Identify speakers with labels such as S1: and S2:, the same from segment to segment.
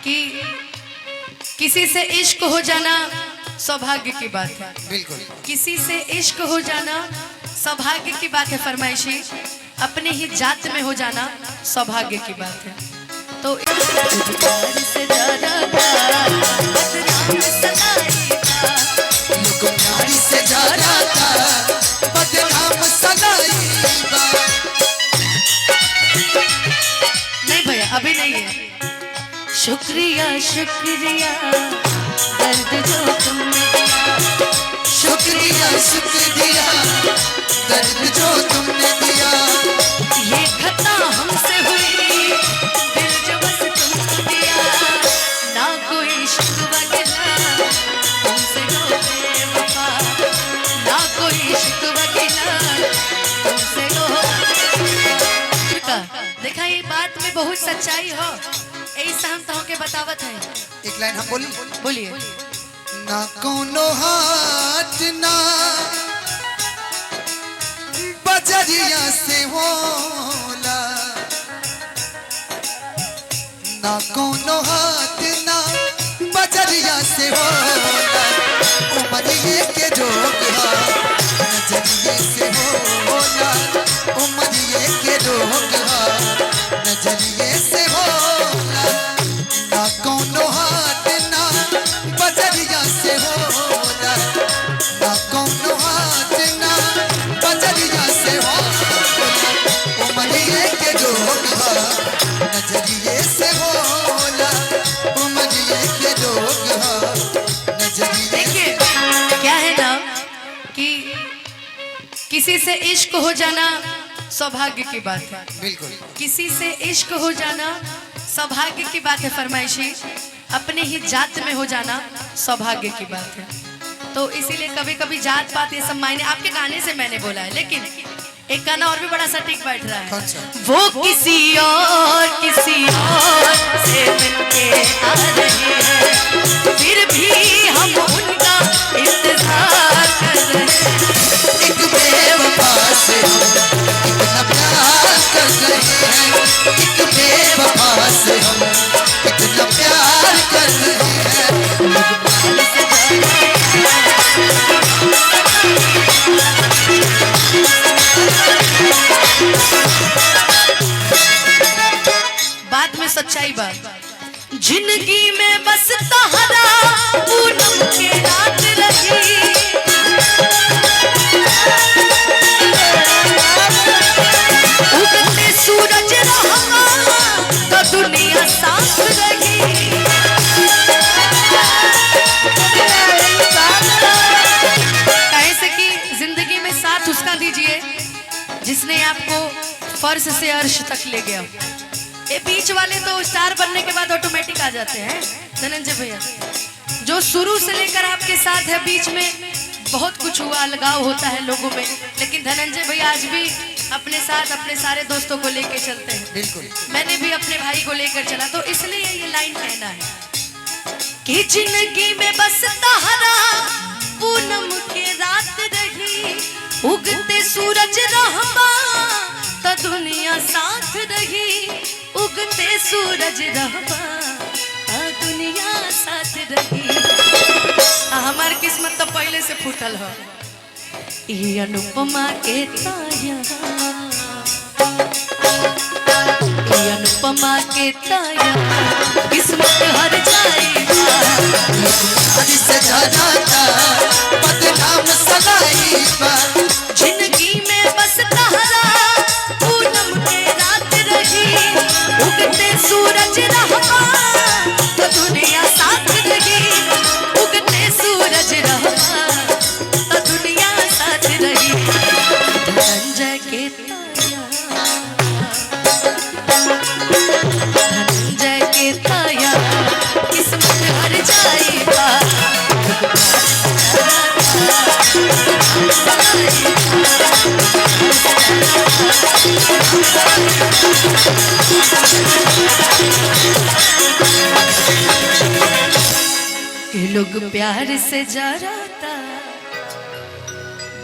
S1: कि किसी से इश्क हो जाना सौभाग्य की बात है।
S2: बिल्कुल।
S1: किसी से इश्क हो जाना सौभाग्य की बात है। फरमाइशी अपने ही जात में हो जाना सौभाग्य की बात है। तो प्यार से ज्यादा बदनाम सलाइका,
S2: प्यार से ज्यादा बदनाम सलाइका।
S1: नहीं भैया अभी नहीं है। शुक्रिया शुक्रिया दर्द जो तुमने दिया,
S2: शुक्रिया शुक्रिया दर्द जो तुमने दिया।
S1: ये खता हमसे हुई दिल जो बस तुमको दिया, ना कोई शिकवा गिला तुमसे हो बेवफा, ना कोई शिकवा गिला तुमसे हो बेवफा। देखा ये बात में बहुत सच्चाई हो, ऐसा हम तो के बतावत है।
S2: एक लाइन हम
S1: बोलिए।
S2: ना कोनो हाथ ना बजरिया से होला, ना कोनो हाथ ना बजरिया से होला। उमरिए के रोग नजरिए से होला, उमरिए के रोग नजरिए से होला। ना कोनो हाथ ना बजरिया से होला, ना कोनो हाथ ना बजरिया से होला। उमरिए के रोग नजरिए से होला, उमरिए के रोग नजरिए।
S1: देखिए क्या है ना कि किसी से इश्क हो जाना सौभाग्य की बात है।
S2: बिल्कुल।
S1: किसी से इश्क हो जाना सौभाग्य की बात है। फरमाइशी अपने ही जात में हो जाना सौभाग्य की बात है। तो इसीलिए कभी कभी जात पात ये सब मायने आपके गाने से मैंने बोला है, लेकिन एक गाना और भी बड़ा सटीक बैठ रहा है।
S2: कौन सा?
S1: वो किसी और से मिलके आ रहे हैं, फिर भी हम उनका इंतजार कर रहे हैं।
S2: एक बेवफा से हम इतना प्यार कर रहे हैं, एक बेवफा से हम इतना प्यार कर रहे हैं।
S1: बात में सच्चाई बात, जिंदगी में बस तहरा पूनम के रात रही, उगते सूरज रहा तो दुनिया साथ रही। कैसे कि जिंदगी में साथ उसका दीजिए जिसने आपको फर्श से अर्श तक ले गया। ये बीच वाले तो स्टार बनने के बाद ऑटोमेटिक आ जाते हैं धनंजय भैया। जो शुरू से लेकर आपके साथ है, बीच में बहुत कुछ हुआ, अलगाव होता है लोगों में, लेकिन धनंजय भैया आज भी अपने साथ अपने सारे दोस्तों को लेकर चलते हैं।
S2: बिल्कुल।
S1: मैंने भी अपने भाई को लेकर चला, तो इसलिए ये लाइन कहना है कि जिंदगी में बस तहरा पूनम के रात रही, उगते सूरज रहमा तो दुनिया साथ रही, उगते सूरज रहमा दुनिया साथ रही। हमार किस्मत तो पहले से फूटल हो। ये अनुपमा के ताया, ये अनुपमा के ताया किस्मत हर जाएगा।
S2: से ज्यादा बदनाम सलाइका,
S1: जिंदगी में बस तहरा पूनम के रात रही, उगते सूरज रहमा तो दुनिया साथ रही, उगते सूरज रहमा तो दुनिया साथ रही। धनंजय के ताया, धनंजय के ताया किस्मत हर जाएगा। कि लोग प्यार से जराता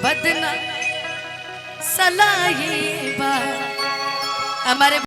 S1: बदना सलाये बा हमारे